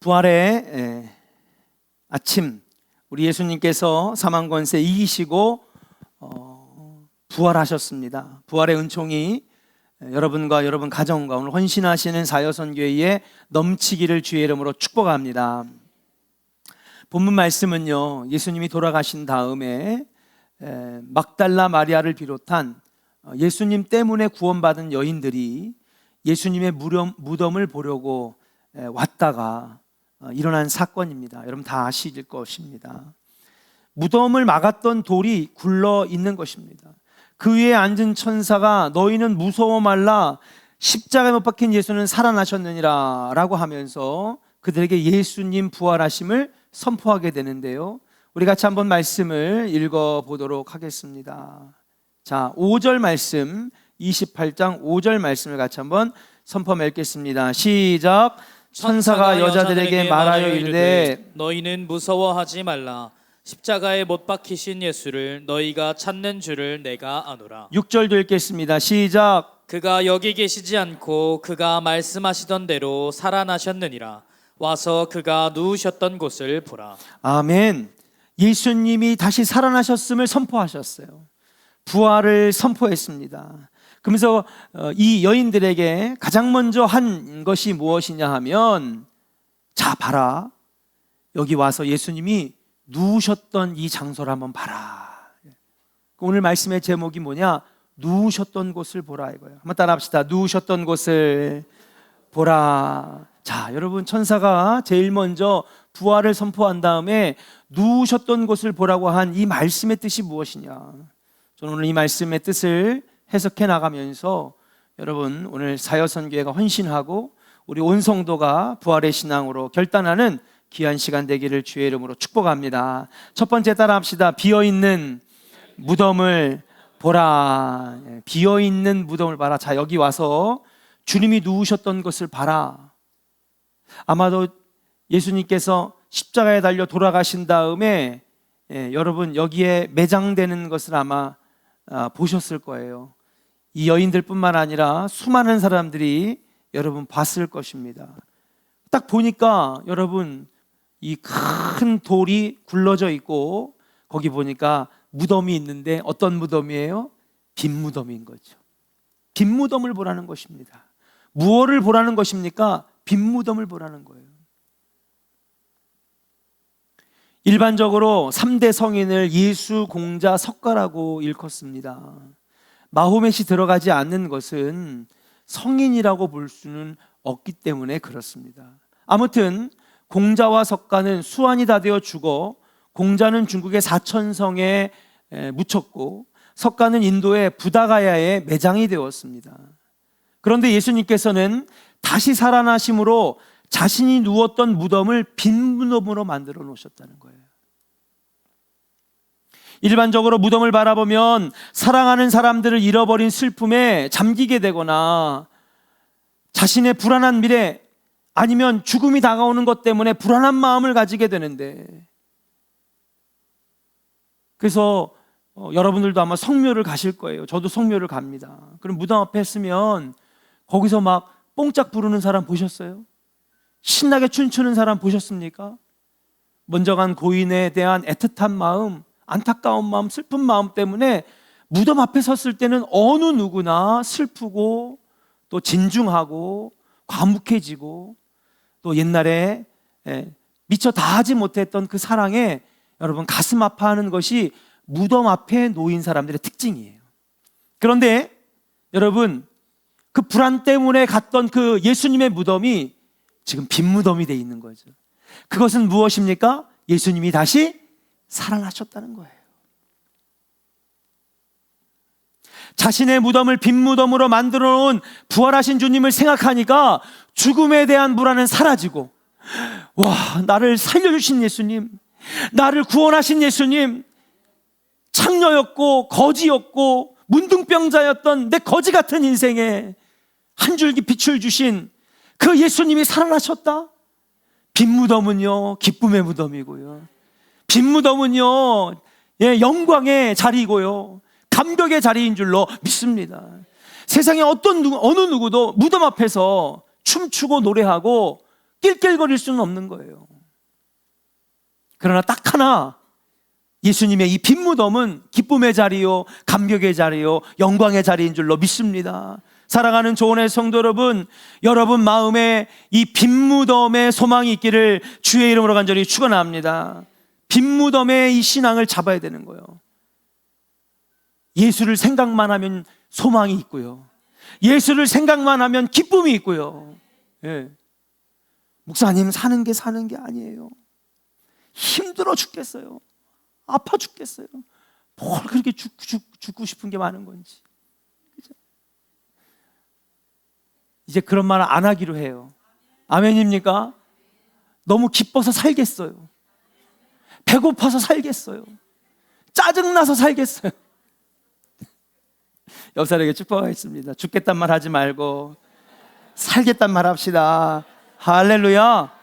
부활의 아침, 우리 예수님께서 사망 권세 이기시고 부활하셨습니다. 부활의 은총이 여러분과 여러분 가정과 오늘 헌신하시는 사여선교회에 넘치기를 주의 이름으로 축복합니다. 본문 말씀은요, 예수님이 돌아가신 다음에 막달라 마리아를 비롯한 예수님 때문에 구원받은 여인들이 예수님의 무덤을 보려고 왔다가 일어난 사건입니다. 여러분 다 아실 것입니다. 무덤을 막았던 돌이 굴러 있는 것입니다. 그 위에 앉은 천사가 너희는 무서워 말라, 십자가에 못 박힌 예수는 살아나셨느니라 라고 하면서 그들에게 예수님 부활하심을 선포하게 되는데요, 우리 같이 한번 말씀을 읽어보도록 하겠습니다. 자, 5절 말씀, 28장 5절 말씀을 같이 한번 선포하며 읽겠습니다. 시작. 천사가 여자들에게 말하여 이르되 너희는 무서워하지 말라, 십자가에 못 박히신 예수를 너희가 찾는 줄을 내가 아노라. 6절도 읽겠습니다. 시작. 그가 여기 계시지 않고 그가 말씀하시던 대로 살아나셨느니라. 와서 그가 누우셨던 곳을 보라. 아멘. 예수님이 다시 살아나셨음을 선포하셨어요. 부활을 선포했습니다. 그러면서 이 여인들에게 가장 먼저 한 것이 무엇이냐 하면, 자 봐라, 여기 와서 예수님이 누우셨던 이 장소를 한번 봐라. 오늘 말씀의 제목이 뭐냐? 누우셨던 곳을 보라 이거예요. 한번 따라 합시다. 누우셨던 곳을 보라. 자, 여러분, 천사가 제일 먼저 부활을 선포한 다음에 누우셨던 곳을 보라고 한 이 말씀의 뜻이 무엇이냐? 저는 오늘 이 말씀의 뜻을 해석해 나가면서 여러분, 오늘 사여선교회가 헌신하고 우리 온 성도가 부활의 신앙으로 결단하는 귀한 시간 되기를 주의 이름으로 축복합니다. 첫 번째 따라 합시다. 비어있는 무덤을 보라. 비어있는 무덤을 봐라. 자, 여기 와서 주님이 누우셨던 것을 봐라. 아마도 예수님께서 십자가에 달려 돌아가신 다음에 여러분 여기에 매장되는 것을 아마 보셨을 거예요. 이 여인들뿐만 아니라 수많은 사람들이 여러분 봤을 것입니다. 딱 보니까 여러분 이 큰 돌이 굴러져 있고 거기 보니까 무덤이 있는데 어떤 무덤이에요? 빈 무덤인 거죠. 빈 무덤을 보라는 것입니다. 무엇을 보라는 것입니까? 빈 무덤을 보라는 거예요. 일반적으로 3대 성인을 예수, 공자, 석가라고 일컫습니다. 마호멧이 들어가지 않는 것은 성인이라고 볼 수는 없기 때문에 그렇습니다. 아무튼 공자와 석가는 수완이 다 되어 죽어 공자는 중국의 사천성에 묻혔고 석가는 인도의 부다가야에 매장이 되었습니다. 그런데 예수님께서는 다시 살아나심으로 자신이 누웠던 무덤을 빈 무덤으로 만들어 놓으셨다는 거예요. 일반적으로 무덤을 바라보면 사랑하는 사람들을 잃어버린 슬픔에 잠기게 되거나 자신의 불안한 미래 아니면 죽음이 다가오는 것 때문에 불안한 마음을 가지게 되는데, 그래서 여러분들도 아마 성묘를 가실 거예요. 저도 성묘를 갑니다. 그럼 무덤 앞에 서면 거기서 막 뽕짝 부르는 사람 보셨어요? 신나게 춤추는 사람 보셨습니까? 먼저 간 고인에 대한 애틋한 마음, 안타까운 마음, 슬픈 마음 때문에 무덤 앞에 섰을 때는 어느 누구나 슬프고 또 진중하고 과묵해지고 또 옛날에 미처 다하지 못했던 그 사랑에 여러분 가슴 아파하는 것이 무덤 앞에 놓인 사람들의 특징이에요. 그런데 여러분, 그 불안 때문에 갔던 그 예수님의 무덤이 지금 빈 무덤이 돼 있는 거죠. 그것은 무엇입니까? 예수님이 다시 살아나셨다는 거예요. 자신의 무덤을 빈 무덤으로 만들어 놓은 부활하신 주님을 생각하니까 죽음에 대한 불안은 사라지고, 와, 나를 살려주신 예수님, 나를 구원하신 예수님, 창녀였고 거지였고 문둥병자였던 내 거지 같은 인생에 한 줄기 빛을 주신 그 예수님이 살아나셨다? 빈 무덤은요, 기쁨의 무덤이고요, 빈 무덤은요, 영광의 자리이고요, 감격의 자리인 줄로 믿습니다. 세상에 어느 누구도 무덤 앞에서 춤추고 노래하고 낄낄거릴 수는 없는 거예요. 그러나 딱 하나, 예수님의 이 빈 무덤은 기쁨의 자리요, 감격의 자리요, 영광의 자리인 줄로 믿습니다. 사랑하는 조은의 성도 여러분, 여러분 마음에 이 빈 무덤의 소망이 있기를 주의 이름으로 간절히 축원합니다. 빈 무덤의 이 신앙을 잡아야 되는 거예요. 예수를 생각만 하면 소망이 있고요, 예수를 생각만 하면 기쁨이 있고요. 예. 목사님, 사는 게 아니에요. 힘들어 죽겠어요. 아파 죽겠어요. 뭘 그렇게 죽고 싶은 게 많은 건지. 그죠? 이제 그런 말 안 하기로 해요. 아멘입니까? 너무 기뻐서 살겠어요. 배고파서 살겠어요. 짜증나서 살겠어요. 옆 사람에게 축복하겠습니다. 죽겠단 말 하지 말고 살겠단 말 합시다. 할렐루야.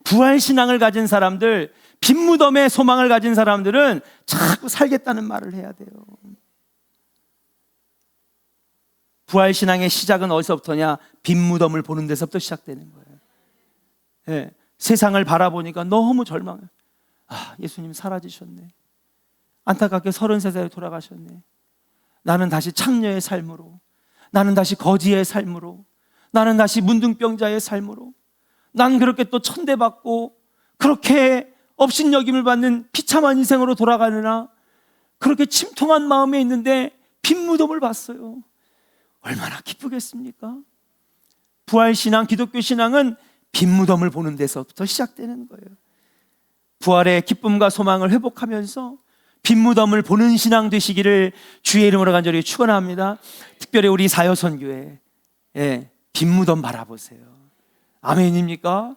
부활신앙을 가진 사람들, 빈 무덤의 소망을 가진 사람들은 자꾸 살겠다는 말을 해야 돼요. 부활신앙의 시작은 어디서부터냐? 빈 무덤을 보는 데서부터 시작되는 거예요. 예, 세상을 바라보니까 너무 절망해요. 아, 예수님 사라지셨네. 안타깝게 33살에 돌아가셨네. 나는 다시 창녀의 삶으로, 나는 다시 거지의 삶으로, 나는 다시 문둥병자의 삶으로, 난 그렇게 또 천대받고 그렇게 업신여김을 받는 비참한 인생으로 돌아가느나, 그렇게 침통한 마음에 있는데 빈 무덤을 봤어요. 얼마나 기쁘겠습니까? 부활신앙, 기독교 신앙은 빈 무덤을 보는 데서부터 시작되는 거예요. 부활의 기쁨과 소망을 회복하면서 빈 무덤을 보는 신앙 되시기를 주의 이름으로 간절히 축원합니다. 특별히 우리 사여선교회, 빈 무덤 바라보세요. 아멘입니까?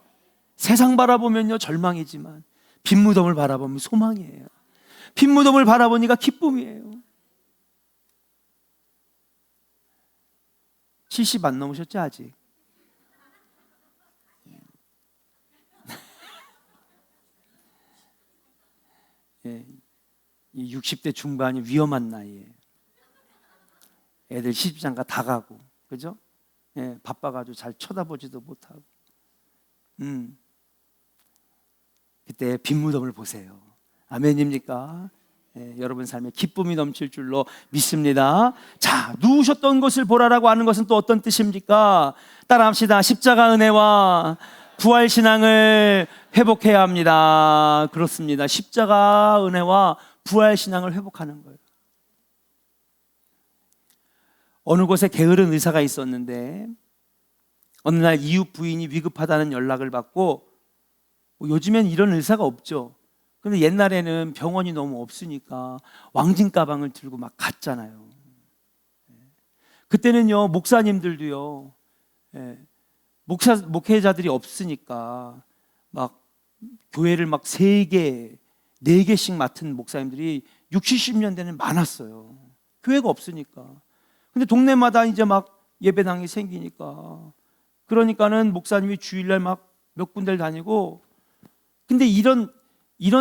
세상 바라보면요 절망이지만 빈 무덤을 바라보면 소망이에요. 빈 무덤을 바라보니까 기쁨이에요. 70 안 넘으셨죠 아직? 이 60대 중반이 위험한 나이에 애들 시집장가 다 가고, 그죠? 바빠가지고 잘 쳐다보지도 못하고, 그때 빈 무덤을 보세요. 아멘입니까? 여러분 삶에 기쁨이 넘칠 줄로 믿습니다. 자, 누우셨던 것을 보라라고 하는 것은 또 어떤 뜻입니까? 따라합시다. 십자가 은혜와 부활신앙을 회복해야 합니다. 그렇습니다. 십자가 은혜와 부활신앙을 회복하는 거예요. 어느 곳에 게으른 의사가 있었는데 어느 날 이웃 부인이 위급하다는 연락을 받고, 요즘엔 이런 의사가 없죠. 근데 옛날에는 병원이 너무 없으니까 왕진 가방을 들고 막 갔잖아요. 그때는요 목사님들도요, 목회자들이 없으니까 막 교회를 막 3개, 4개씩 맡은 목사님들이 60, 70년대는 많았어요. 교회가 없으니까. 근데 동네마다 이제 막 예배당이 생기니까, 그러니까는 목사님이 주일날 막 몇 군데를 다니고, 근데 이런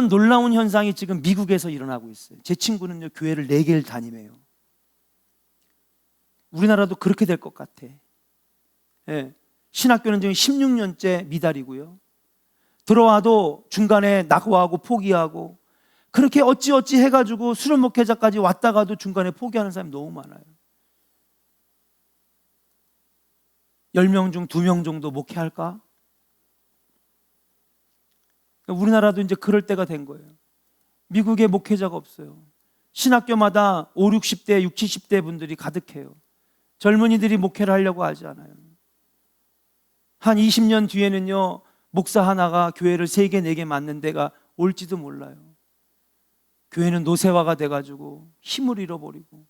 놀라운 현상이 지금 미국에서 일어나고 있어요. 제 친구는요 교회를 4개를 다니매요. 우리나라도 그렇게 될 것 같아. 신학교는 지금 16년째 미달이고요. 들어와도 중간에 낙오하고 포기하고, 그렇게 어찌어찌 해가지고 수련 목회자까지 왔다가도 중간에 포기하는 사람이 너무 많아요. 10명 중 2명 정도 목회할까? 우리나라도 이제 그럴 때가 된 거예요. 미국에 목회자가 없어요. 신학교마다 5, 60대, 60, 70대 분들이 가득해요. 젊은이들이 목회를 하려고 하지 않아요. 한 20년 뒤에는요 목사 하나가 교회를 3개, 4개 맡는 데가 올지도 몰라요. 교회는 노쇠화가 돼가지고 힘을 잃어버리고,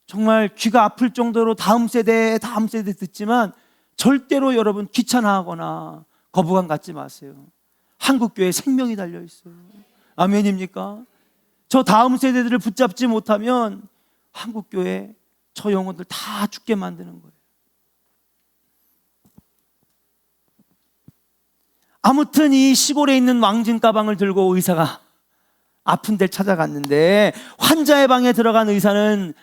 정말 귀가 아플 정도로 다음 세대 듣지만 절대로 여러분 귀찮아하거나 거부감 갖지 마세요. 한국교회에 생명이 달려있어요. 아멘입니까? 저 다음 세대들을 붙잡지 못하면 한국교회 저 영혼들 다 죽게 만드는 거예요. 아무튼 이 시골에 있는 왕진 가방을 들고 의사가 아픈 데를 찾아갔는데, 환자의 방에 들어간 의사는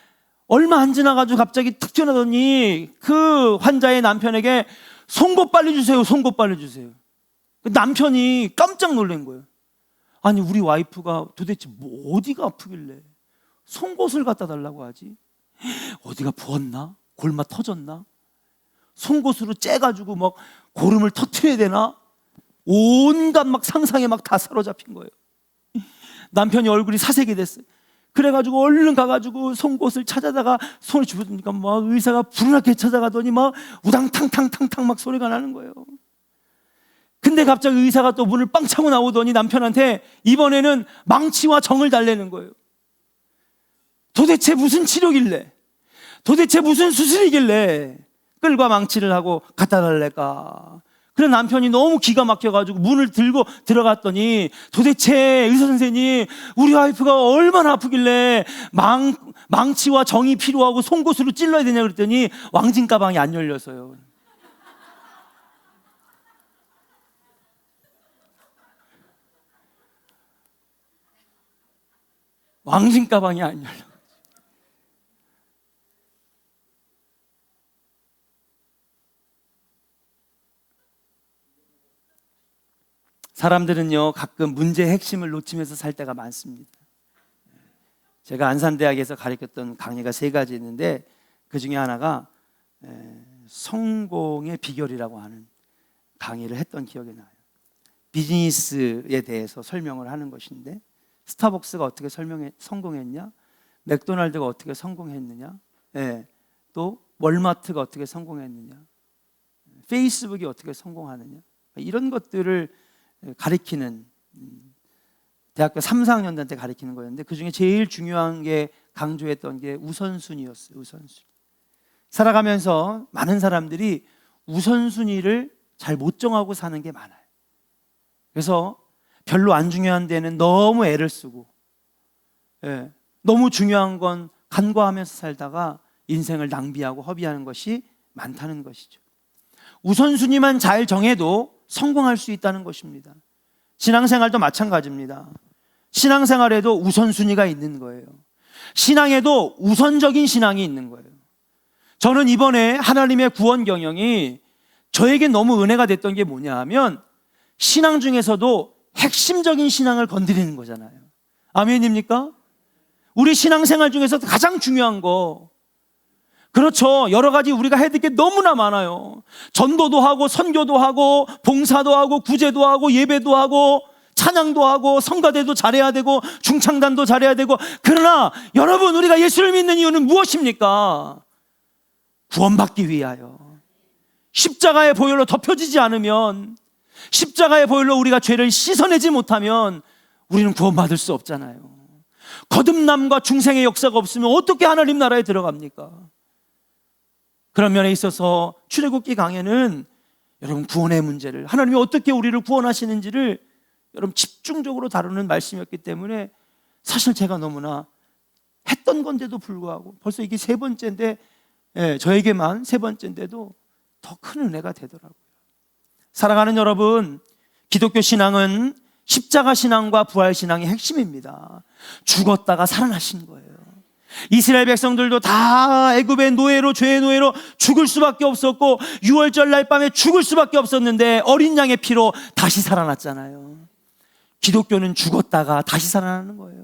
얼마 안 지나가지고 갑자기 툭 튀어나오더니 그 환자의 남편에게 송곳 빨리 주세요. 송곳 빨리 주세요. 남편이 깜짝 놀란 거예요. 아니 우리 와이프가 도대체 어디가 아프길래 송곳을 갖다 달라고 하지? 어디가 부었나? 골마 터졌나? 송곳으로 째가지고 막 고름을 터트려야 되나? 온갖 막 상상에 막 다 사로잡힌 거예요. 남편이 얼굴이 사색이 됐어요. 그래가지고 얼른 가가지고 송곳을 찾아다가 손을 집어주니까 막 의사가 불나게 찾아가더니 막 우당탕탕탕탕 막 소리가 나는 거예요. 근데 갑자기 의사가 또 문을 빵 차고 나오더니 남편한테 이번에는 망치와 정을 달래는 거예요. 도대체 무슨 치료길래, 도대체 무슨 수술이길래 끌과 망치를 하고 갖다 달랄까? 그래 남편이 너무 기가 막혀가지고 문을 들고 들어갔더니 도대체 의사 선생님 우리 와이프가 얼마나 아프길래 망치와 정이 필요하고 송곳으로 찔러야 되냐 그랬더니 왕진 가방이 안 열려서요. 왕진 가방이 안 열려. 사람들은요 가끔 문제의 핵심을 놓치면서 살 때가 많습니다. 제가 안산대학에서 가르쳤던 강의가 3가지 있는데 그 중에 하나가 성공의 비결이라고 하는 강의를 했던 기억이 나요. 비즈니스에 대해서 설명을 하는 것인데 스타벅스가 어떻게 성공했냐, 맥도날드가 어떻게 성공했느냐, 또 월마트가 어떻게 성공했느냐, 페이스북이 어떻게 성공하느냐, 이런 것들을 가리키는 대학교 3, 4학년 때 가리키는 거였는데 그 중에 제일 중요한 게 강조했던 게 우선순위였어요. 우선순위. 살아가면서 많은 사람들이 우선순위를 잘 못 정하고 사는 게 많아요. 그래서 별로 안 중요한 데는 너무 애를 쓰고 너무 중요한 건 간과하면서 살다가 인생을 낭비하고 허비하는 것이 많다는 것이죠. 우선순위만 잘 정해도 성공할 수 있다는 것입니다. 신앙생활도 마찬가지입니다. 신앙생활에도 우선순위가 있는 거예요. 신앙에도 우선적인 신앙이 있는 거예요. 저는 이번에 하나님의 구원 경영이 저에게 너무 은혜가 됐던 게 뭐냐 하면 신앙 중에서도 핵심적인 신앙을 건드리는 거잖아요. 아멘입니까? 우리 신앙생활 중에서 가장 중요한 거, 그렇죠. 여러 가지 우리가 해야 될 게 너무나 많아요. 전도도 하고 선교도 하고 봉사도 하고 구제도 하고 예배도 하고 찬양도 하고 성가대도 잘해야 되고 중창단도 잘해야 되고. 그러나 여러분, 우리가 예수를 믿는 이유는 무엇입니까? 구원받기 위하여. 십자가의 보혈로 덮여지지 않으면, 십자가의 보혈로 우리가 죄를 씻어내지 못하면 우리는 구원받을 수 없잖아요. 거듭남과 중생의 역사가 없으면 어떻게 하나님 나라에 들어갑니까? 그런 면에 있어서 출애굽기 강해는 여러분 구원의 문제를, 하나님이 어떻게 우리를 구원하시는지를 여러분 집중적으로 다루는 말씀이었기 때문에 사실 제가 너무나 했던 건데도 불구하고 벌써 이게 3번째인데 저에게만 3번째인데도 더 큰 은혜가 되더라고요. 사랑하는 여러분, 기독교 신앙은 십자가 신앙과 부활 신앙의 핵심입니다. 죽었다가 살아나신 거예요. 이스라엘 백성들도 다 애굽의 노예로, 죄의 노예로 죽을 수밖에 없었고 6월절 날 밤에 죽을 수밖에 없었는데 어린 양의 피로 다시 살아났잖아요. 기독교는 죽었다가 다시 살아나는 거예요.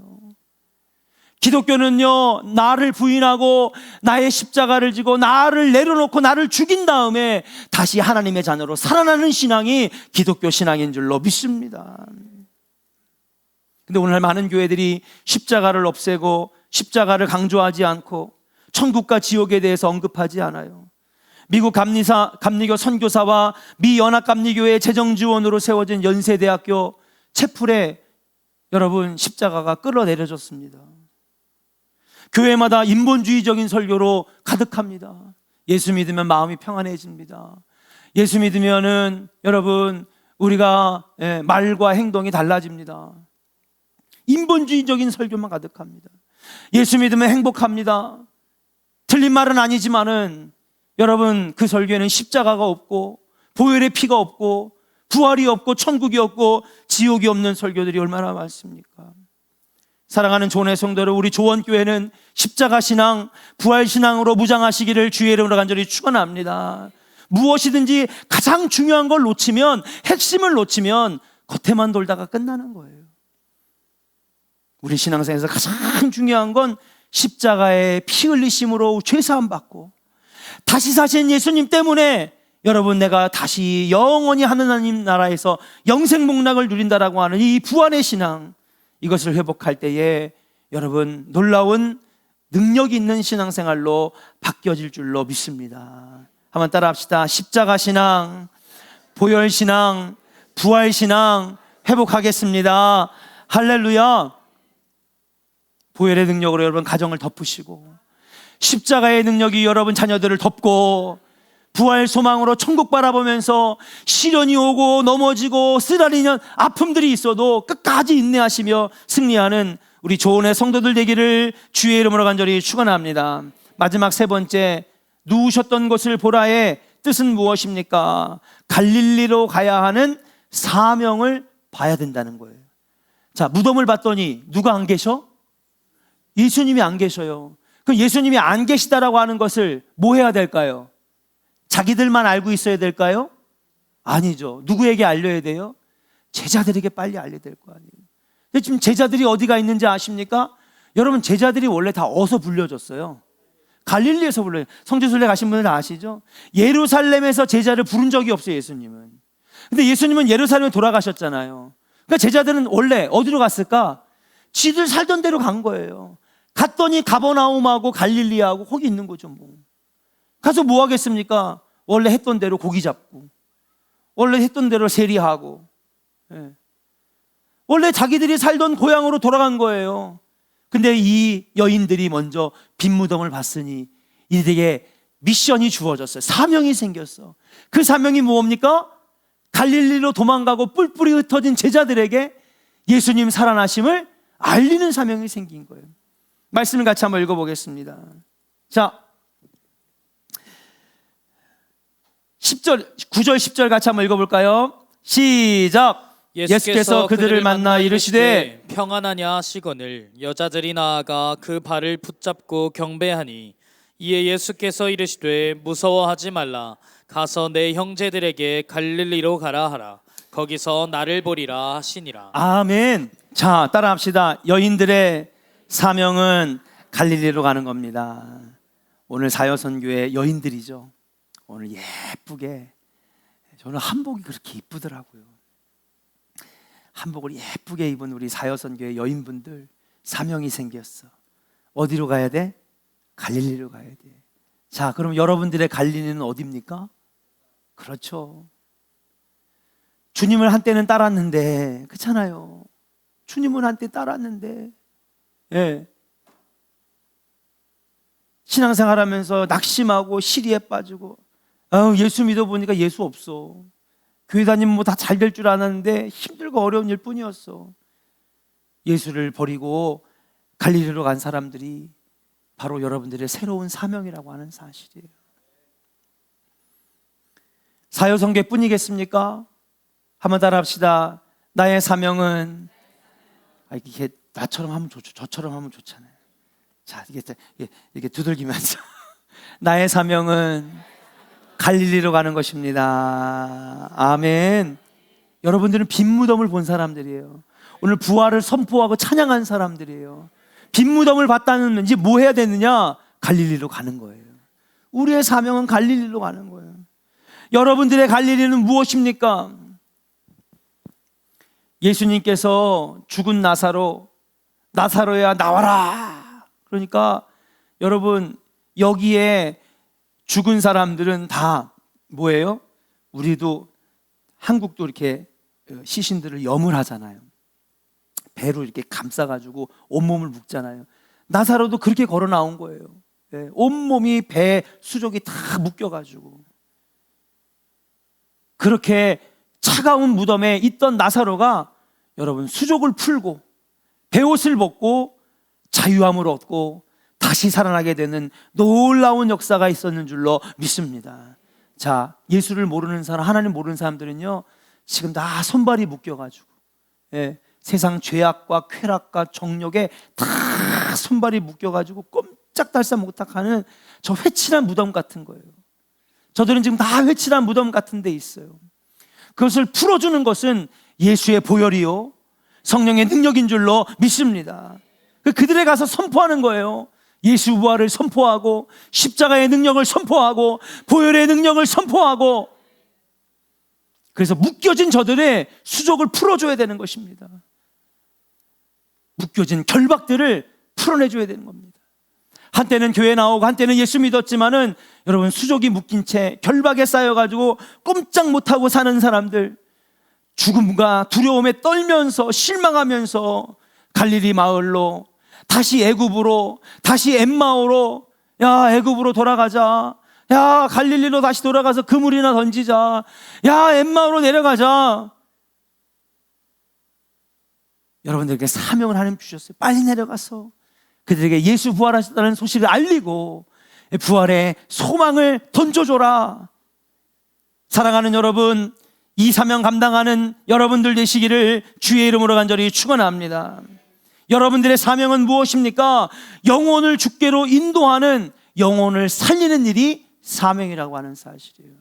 기독교는요, 나를 부인하고 나의 십자가를 지고 나를 내려놓고 나를 죽인 다음에 다시 하나님의 자녀로 살아나는 신앙이 기독교 신앙인 줄로 믿습니다. 근데 오늘날 많은 교회들이 십자가를 없애고 십자가를 강조하지 않고 천국과 지옥에 대해서 언급하지 않아요. 미국 감리교 선교사와 미 연합감리교회 재정지원으로 세워진 연세대학교 채플에 여러분 십자가가 끌어내려졌습니다. 교회마다 인본주의적인 설교로 가득합니다. 예수 믿으면 마음이 평안해집니다. 예수 믿으면은 여러분 우리가 말과 행동이 달라집니다. 인본주의적인 설교만 가득합니다. 예수 믿으면 행복합니다. 틀린 말은 아니지만은 여러분 그 설교에는 십자가가 없고 보혈의 피가 없고 부활이 없고 천국이 없고 지옥이 없는 설교들이 얼마나 많습니까? 사랑하는 조원의 성도들, 우리 조원교회는 십자가 신앙, 부활 신앙으로 무장하시기를 주의 이름으로 간절히 축원합니다. 무엇이든지 가장 중요한 걸 놓치면, 핵심을 놓치면 겉에만 돌다가 끝나는 거예요. 우리 신앙생에서 가장 중요한 건 십자가의 피 흘리심으로 죄사함 받고 다시 사신 예수님 때문에 여러분, 내가 다시 영원히 하느님 나라에서 영생복락을 누린다라고 하는 이 부활의 신앙, 이것을 회복할 때에 여러분 놀라운 능력 있는 신앙생활로 바뀌어질 줄로 믿습니다. 한번 따라합시다. 십자가 신앙, 보혈 신앙, 부활 신앙 회복하겠습니다. 할렐루야. 보혈의 능력으로 여러분 가정을 덮으시고, 십자가의 능력이 여러분 자녀들을 덮고, 부활 소망으로 천국 바라보면서 시련이 오고 넘어지고 쓰라리는 아픔들이 있어도 끝까지 인내하시며 승리하는 우리 조은의 성도들 되기를 주의 이름으로 간절히 축원합니다. 마지막 세 번째, 누우셨던 곳을 보라의 뜻은 무엇입니까? 갈릴리로 가야 하는 사명을 봐야 된다는 거예요. 자, 무덤을 봤더니 누가 안 계셔? 예수님이 안 계셔요. 그럼 예수님이 안 계시다라고 하는 것을 뭐 해야 될까요? 자기들만 알고 있어야 될까요? 아니죠. 누구에게 알려야 돼요? 제자들에게 빨리 알려야 될 거 아니에요. 근데 지금 제자들이 어디가 있는지 아십니까? 여러분, 제자들이 원래 다 어디서 불려졌어요? 갈릴리에서 불려요. 성지순례 가신 분들 다 아시죠? 예루살렘에서 제자를 부른 적이 없어요, 예수님은. 근데 예수님은 예루살렘에 돌아가셨잖아요. 그러니까 제자들은 원래 어디로 갔을까? 지들 살던 데로 간 거예요. 갔더니 가버나움하고 갈릴리하고 거기 있는 거죠, 뭐. 가서 뭐 하겠습니까? 원래 했던 대로 고기 잡고, 원래 했던 대로 세리하고, 예. 원래 자기들이 살던 고향으로 돌아간 거예요. 근데 이 여인들이 먼저 빈무덤을 봤으니 이들에게 미션이 주어졌어요. 사명이 생겼어. 그 사명이 뭡니까? 갈릴리로 도망가고 뿔뿔이 흩어진 제자들에게 예수님 살아나심을 알리는 사명이 생긴 거예요. 말씀을 같이 한번 읽어보겠습니다. 자, 9절 10절 같이 한번 읽어볼까요? 시작. 예수께서 그들을 만나 이르시되 평안하냐 하시거늘 여자들이 나아가 그 발을 붙잡고 경배하니, 이에 예수께서 이르시되 무서워하지 말라. 가서 내 형제들에게 갈릴리로 가라 하라. 거기서 나를 보리라 하시니라. 아멘. 자, 따라합시다. 여인들의 사명은 갈릴리로 가는 겁니다. 오늘 사여선교회 여인들이죠. 오늘 예쁘게, 저는 한복이 그렇게 이쁘더라고요. 한복을 예쁘게 입은 우리 사여선교회 여인분들 사명이 생겼어. 어디로 가야 돼? 갈릴리로 가야 돼. 자, 그럼 여러분들의 갈릴리는 어디입니까? 그렇죠. 주님을 한때는 따랐는데, 그렇잖아요. 주님을 한때 따랐는데, 예. 신앙생활하면서 낙심하고 시리에 빠지고, 예수 믿어보니까 예수 없어. 교회 다니면 뭐 다 잘 될 줄 알았는데 힘들고 어려운 일 뿐이었어. 예수를 버리고 갈릴리로 간 사람들이 바로 여러분들의 새로운 사명이라고 하는 사실이에요. 사여선교뿐이겠습니까? 한번 따라합시다. 나의 사명은, 이게 나처럼 하면 좋죠. 저처럼 하면 좋잖아요. 자, 이게 두들기면서 나의 사명은 갈릴리로 가는 것입니다. 아멘. 여러분들은 빈무덤을 본 사람들이에요. 오늘 부활을 선포하고 찬양한 사람들이에요. 빈무덤을 봤다는 이제 뭐 해야 되느냐? 갈릴리로 가는 거예요. 우리의 사명은 갈릴리로 가는 거예요. 여러분들의 갈릴리는 무엇입니까? 예수님께서 죽은 나사로야 나와라. 그러니까 여러분, 여기에 죽은 사람들은 다 뭐예요? 우리도 한국도 이렇게 시신들을 염을 배로 이렇게 감싸가지고 온몸을 묶잖아요. 나사로도 그렇게 걸어 나온 거예요. 온몸이 배 수족이 다 묶여가지고, 그렇게 차가운 무덤에 있던 나사로가 여러분 수족을 풀고 베옷을 벗고 자유함을 얻고 다시 살아나게 되는 놀라운 역사가 있었는 줄로 믿습니다. 자, 예수를 모르는 사람, 하나님 모르는 사람들은요, 지금 다 손발이 묶여가지고, 세상 죄악과 쾌락과 정욕에 다 손발이 묶여가지고 꼼짝달싹 못하는 저 회칠한 무덤 같은 거예요. 저들은 지금 다 회칠한 무덤 같은 데 있어요. 그것을 풀어주는 것은 예수의 보혈이요 성령의 능력인 줄로 믿습니다. 그들에 가서 선포하는 거예요. 예수 부활을 선포하고 십자가의 능력을 선포하고 보혈의 능력을 선포하고, 그래서 묶여진 저들의 수족을 풀어줘야 되는 것입니다. 묶여진 결박들을 풀어내줘야 되는 겁니다. 한때는 교회 나오고 한때는 예수 믿었지만은 여러분 수족이 묶인 채 결박에 쌓여가지고 꼼짝 못하고 사는 사람들, 죽음과 두려움에 떨면서 실망하면서 갈릴리 마을로, 다시 애굽으로, 다시 엠마오로, 야 애굽으로 돌아가자, 야 갈릴리로 다시 돌아가서 그물이나 던지자, 야 엠마오로 내려가자. 여러분들에게 사명을 하나님 주셨어요. 빨리 내려가서 그들에게 예수 부활하셨다는 소식을 알리고 부활의 소망을 던져줘라. 사랑하는 여러분, 이 사명 감당하는 여러분들 되시기를 주의 이름으로 간절히 축원합니다. 여러분들의 사명은 무엇입니까? 영혼을 주께로 인도하는, 영혼을 살리는 일이 사명이라고 하는 사실이에요.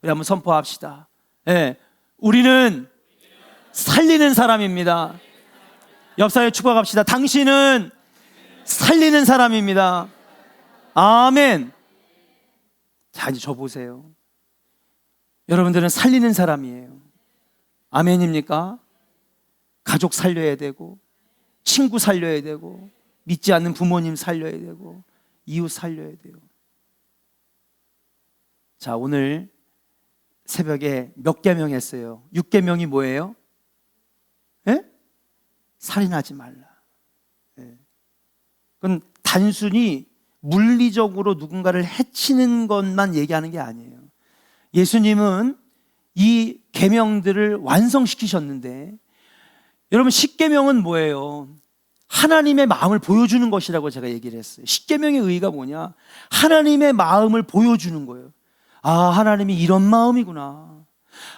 우리 한번 선포합시다. 네, 우리는 살리는 사람입니다. 옆 사람에 축복합시다. 당신은 살리는 사람입니다. 아멘. 자, 이제 저 보세요. 여러분들은 살리는 사람이에요. 아멘입니까? 가족 살려야 되고, 친구 살려야 되고, 믿지 않는 부모님 살려야 되고, 이웃 살려야 돼요. 자, 오늘 새벽에 몇 계명 했어요? 6계명이 뭐예요? 예? 살인하지 말라. 예. 그건 단순히 물리적으로 누군가를 해치는 것만 얘기하는 게 아니에요. 예수님은 이 계명들을 완성시키셨는데, 여러분 10계명은 뭐예요? 하나님의 마음을 보여주는 것이라고 제가 얘기를 했어요. 10계명의 의의가 뭐냐? 하나님의 마음을 보여주는 거예요. 아, 하나님이 이런 마음이구나.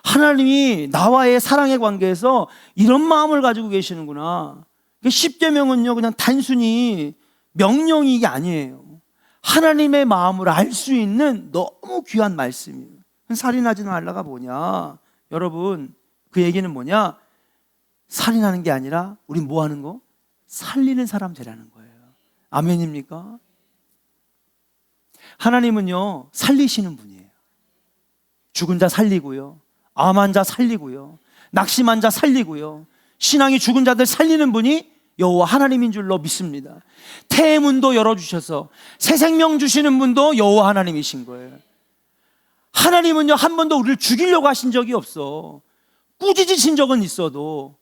하나님이 나와의 사랑의 관계에서 이런 마음을 가지고 계시는구나. 10계명은요 그냥 단순히 명령이 아니에요. 하나님의 마음을 알 수 있는 너무 귀한 말씀이에요. 살인하지 말라가 뭐냐? 여러분, 그 얘기는 뭐냐? 살인하는 게 아니라 우리 뭐 하는 거? 살리는 사람 되라는 거예요. 아멘입니까? 하나님은요 살리시는 분이에요. 죽은 자 살리고요, 암한 자 살리고요, 낙심한 자 살리고요, 신앙이 죽은 자들 살리는 분이 여호와 하나님인 줄로 믿습니다. 태문도 열어주셔서 새 생명 주시는 분도 여호와 하나님이신 거예요. 하나님은요 한 번도 우리를 죽이려고 하신 적이 없어. 꾸짖으신 적은 있어도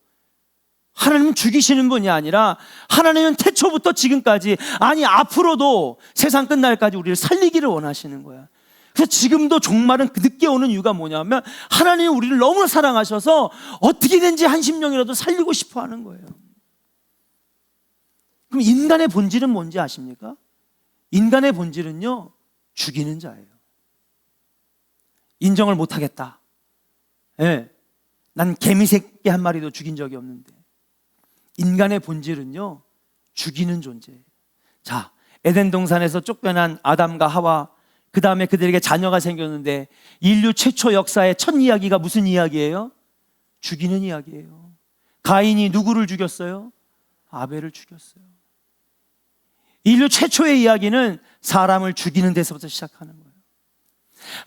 하나님은 죽이시는 분이 아니라 하나님은 태초부터 지금까지, 아니 앞으로도 세상 끝날까지 우리를 살리기를 원하시는 거야. 그래서 지금도 종말은 늦게 오는 이유가 뭐냐면 하나님이 우리를 너무 사랑하셔서 어떻게든지 한 심령이라도 살리고 싶어 하는 거예요. 그럼 인간의 본질은 뭔지 아십니까? 인간의 본질은요 죽이는 자예요. 인정을 못하겠다. 예, 난 개미새끼 한 마리도 죽인 적이 없는데. 인간의 본질은요 죽이는 존재예요. 자, 에덴 동산에서 쫓겨난 아담과 하와, 그 다음에 그들에게 자녀가 생겼는데 인류 최초 역사의 첫 이야기가 무슨 이야기예요? 죽이는 이야기예요. 가인이 누구를 죽였어요? 아벨을 죽였어요. 인류 최초의 이야기는 사람을 죽이는 데서부터 시작하는 거예요.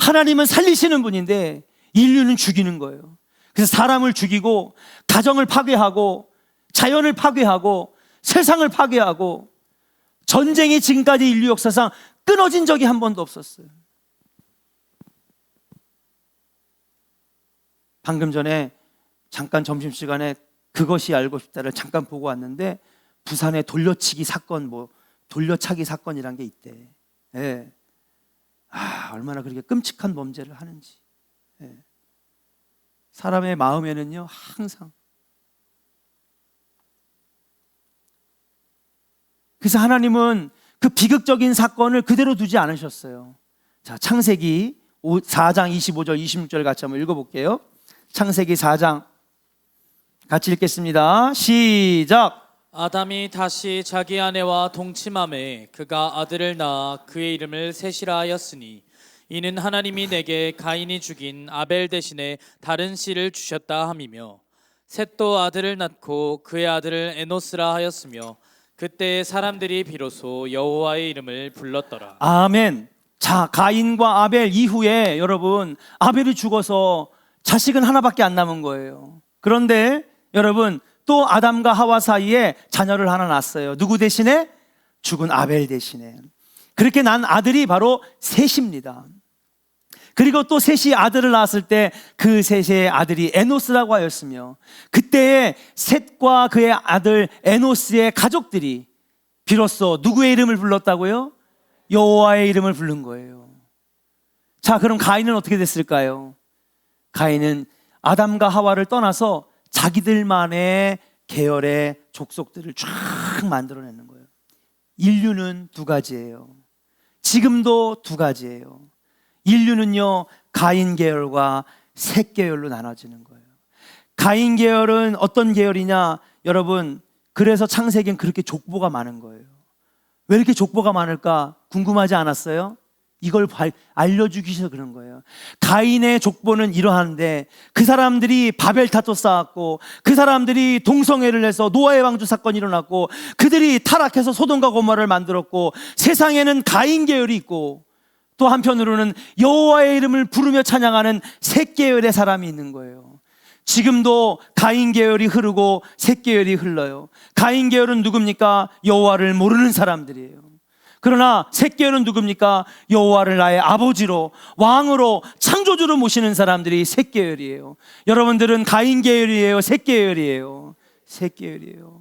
하나님은 살리시는 분인데 인류는 죽이는 거예요. 그래서 사람을 죽이고 가정을 파괴하고 자연을 파괴하고 세상을 파괴하고, 전쟁이 지금까지 인류 역사상 끊어진 적이 한 번도 없었어요. 방금 전에 잠깐 점심시간에 그것이 알고 싶다를 잠깐 보고 왔는데, 부산의 돌려치기 사건, 돌려차기 사건이란 게 있대. 예. 아, 얼마나 그렇게 끔찍한 범죄를 하는지. 예. 사람의 마음에는요 항상, 그래서 하나님은 그 비극적인 사건을 그대로 두지 않으셨어요. 자, 창세기 4장 25절 26절 같이 한번 읽어볼게요. 창세기 4장 같이 읽겠습니다. 시작. 아담이 다시 자기 아내와 동침함에 그가 아들을 낳아 그의 이름을 셋이라 하였으니 이는 하나님이 내게 가인이 죽인 아벨 대신에 다른 씨를 주셨다 함이며 셋도 아들을 낳고 그의 아들을 에노스라 하였으며 그때 사람들이 비로소 여호와의 이름을 불렀더라. 아멘. 자, 가인과 아벨 이후에 여러분, 아벨이 죽어서 자식은 하나밖에 안 남은 거예요. 그런데 여러분, 또 아담과 하와 사이에 자녀를 하나 낳았어요. 누구 대신에? 죽은 아벨 대신에. 그렇게 난 아들이 바로 셋입니다. 그리고 또 셋이 아들을 낳았을 때 그 셋의 아들이 에노스라고 하였으며, 그때에 셋과 그의 아들 에노스의 가족들이 비로소 누구의 이름을 불렀다고요? 여호와의 이름을 부른 거예요. 자, 그럼 가인은 어떻게 됐을까요? 가인은 아담과 하와를 떠나서 자기들만의 계열의 족속들을 쫙 만들어내는 거예요. 인류는 두 가지예요. 지금도 두 가지예요. 인류는요, 가인 계열과 셋 계열로 나눠지는 거예요. 가인 계열은 어떤 계열이냐? 여러분, 그래서 창세기엔 그렇게 족보가 많은 거예요. 왜 이렇게 족보가 많을까? 궁금하지 않았어요? 이걸 알려주기 위해서 그런 거예요. 가인의 족보는 이러한데, 그 사람들이 바벨탑도 쌓았고, 그 사람들이 동성애를 해서 노아의 방주 사건이 일어났고, 그들이 타락해서 소돔과 고모라를 만들었고, 세상에는 가인 계열이 있고, 또 한편으로는 여호와의 이름을 부르며 찬양하는 셋 계열의 사람이 있는 거예요. 지금도 가인 계열이 흐르고 셋 계열이 흘러요. 가인 계열은 누굽니까? 여호와를 모르는 사람들이에요. 그러나 셋 계열은 누굽니까? 여호와를 나의 아버지로, 왕으로, 창조주로 모시는 사람들이 셋 계열이에요. 여러분들은 가인 계열이에요? 셋 계열이에요? 셋 계열이에요.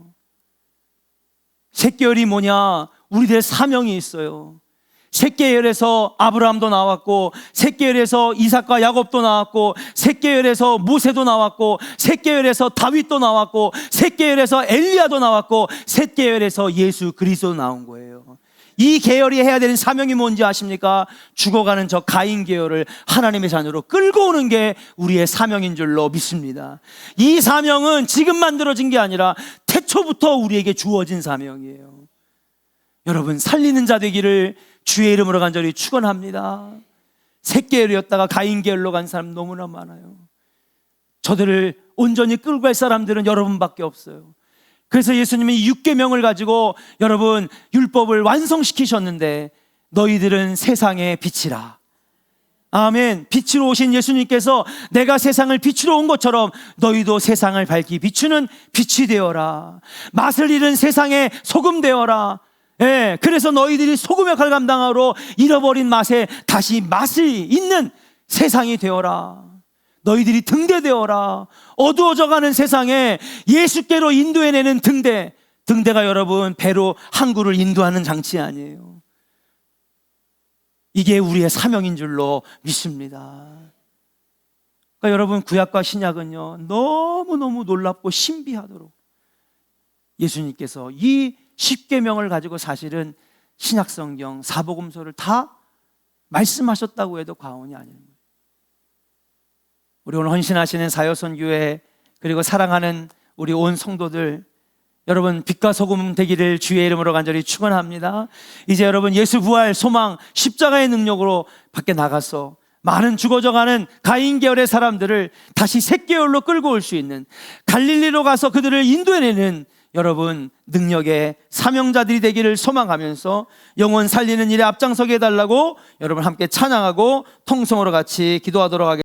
셋 계열이 뭐냐? 우리들의 사명이 있어요. 셋 계열에서 아브라함도 나왔고, 셋 계열에서 이삭과 야곱도 나왔고, 셋 계열에서 모세도 나왔고, 셋 계열에서 다윗도 나왔고, 셋 계열에서 엘리야도 나왔고, 셋 계열에서 예수 그리스도 나온 거예요. 이 계열이 해야 되는 사명이 뭔지 아십니까? 죽어가는 저 가인 계열을 하나님의 자녀로 끌고 오는 게 우리의 사명인 줄로 믿습니다. 이 사명은 지금 만들어진 게 아니라 태초부터 우리에게 주어진 사명이에요. 여러분, 살리는 자 되기를 주의 이름으로 간절히 축원합니다. 셋 계열이었다가 가인 계열로 간 사람 너무나 많아요. 저들을 온전히 끌고 갈 사람들은 여러분밖에 없어요. 그래서 예수님이 6계명을 가지고 여러분 율법을 완성시키셨는데, 너희들은 세상의 빛이라. 아멘. 빛으로 오신 예수님께서 내가 세상을 빛으로 온 것처럼 너희도 세상을 밝히 비추는 빛이 되어라. 맛을 잃은 세상의 소금 되어라. 예, 그래서 너희들이 소금 역할을 감당하러 잃어버린 맛에 다시 맛을 잇는 세상이 되어라. 너희들이 등대 되어라. 어두워져가는 세상에 예수께로 인도해내는 등대. 등대가 여러분 배로 항구를 인도하는 장치 아니에요. 이게 우리의 사명인 줄로 믿습니다. 그러니까 여러분, 구약과 신약은요, 너무너무 놀랍고 신비하도록 예수님께서 이 10계명을 가지고 사실은 신약성경, 사복음서를 다 말씀하셨다고 해도 과언이 아닙니다. 우리 오늘 헌신하시는 사요선교회, 그리고 사랑하는 우리 온 성도들, 여러분 빛과 소금 되기를 주의 이름으로 간절히 축원합니다. 이제 여러분 예수 부활, 소망, 십자가의 능력으로 밖에 나가서 많은 죽어져가는 가인 계열의 사람들을 다시 셋 계열로 끌고 올 수 있는, 갈릴리로 가서 그들을 인도해내는 여러분 능력의 사명자들이 되기를 소망하면서 영혼 살리는 일에 앞장서게 해달라고 여러분 함께 찬양하고 통성으로 같이 기도하도록 하겠습니다.